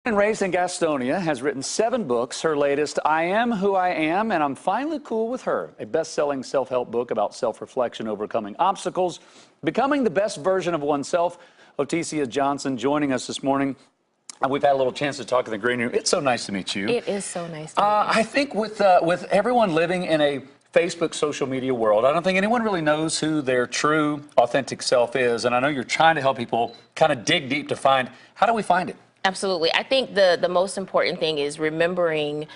And raised in Gastonia, has written 7 books. Her latest, I Am Who I Am, and I'm Finally Cool with Her, a best-selling self-help book about self-reflection, overcoming obstacles, becoming the best version of oneself. Otescia Johnson joining us this morning. We've had a little chance to talk in the green room. It's so nice to meet you. It is so nice to meet you. I think with everyone living in a Facebook social media world, I don't think anyone really knows who their true, authentic self is. And I know you're trying to help people kind of dig deep to find, how do we find it? Absolutely. I think the most important thing is remembering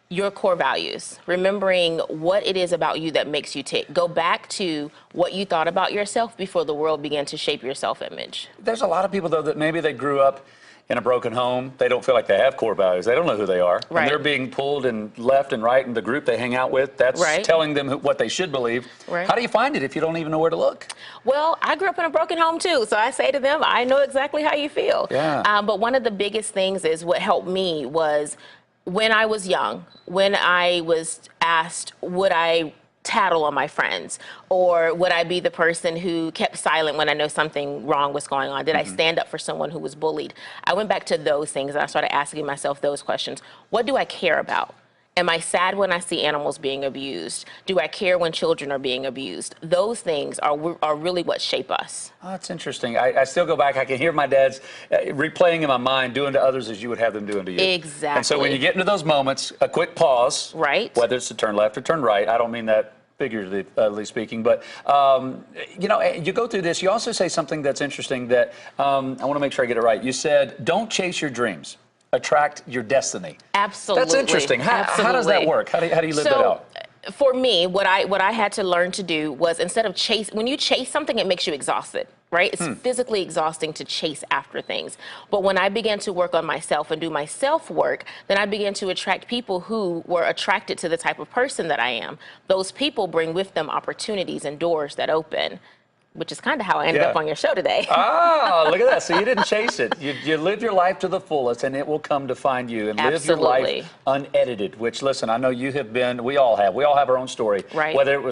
your core values, remembering what it is about you that makes you tick. Go back to what you thought about yourself before the world began to shape your self-image. There's a lot of people, though, that maybe they grew up in a broken home. They don't feel like they have core values. They don't know who they are. Right. And they're being pulled and left and right in the group they hang out with. That's right. telling them what they should believe. Right. How do you find it if you don't even know where to look? Well, I grew up in a broken home, too. So I say to them, I know exactly how you feel. Yeah. But one of the biggest things is what helped me was when I was young, when I was asked, would I tattle on my friends, or would I be the person who kept silent when I know something wrong was going on? Did I stand up for someone who was bullied? I went back to those things and I started asking myself those questions. What do I care about? Am I sad when I see animals being abused? Do I care when children are being abused? Those things are really what shape us. Oh, that's interesting. I still go back. I can hear my dad's replaying in my mind, doing to others as you would have them doing to you. Exactly. And so when you get into those moments, a quick pause. Right. Whether it's to turn left or turn right. I don't mean that figuratively speaking, but you know, you go through this. You also say something that's interesting that I want to make sure I get it right. You said, don't chase your dreams. Attract your destiny. Absolutely. That's interesting. How does that work? How do you live that out? For me, what I had to learn to do was, instead of when you chase something, it makes you exhausted, right? It's physically exhausting to chase after things. But when I began to work on myself and do my self-work, then I began to attract people who were attracted to the type of person that I am. Those people bring with them opportunities and doors that open, which is kind of how I ended up on your show today. Ah, look at that. So you didn't chase it. You live your life to the fullest, and it will come to find you. And live your life unedited, which, listen, I know you have been, we all have our own story. Right. Whether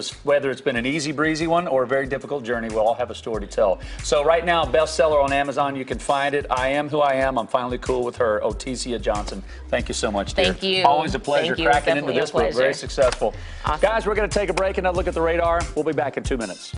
it's been an easy breezy one or a very difficult journey, we'll all have a story to tell. So right now, bestseller on Amazon, you can find it. I Am Who I Am. I'm Finally Cool with Her. Otescia Johnson. Thank you so much, dear. Thank you. Always a pleasure cracking into this book. Very successful. Awesome. Guys, we're going to take a break and look at the radar. We'll be back in 2 minutes.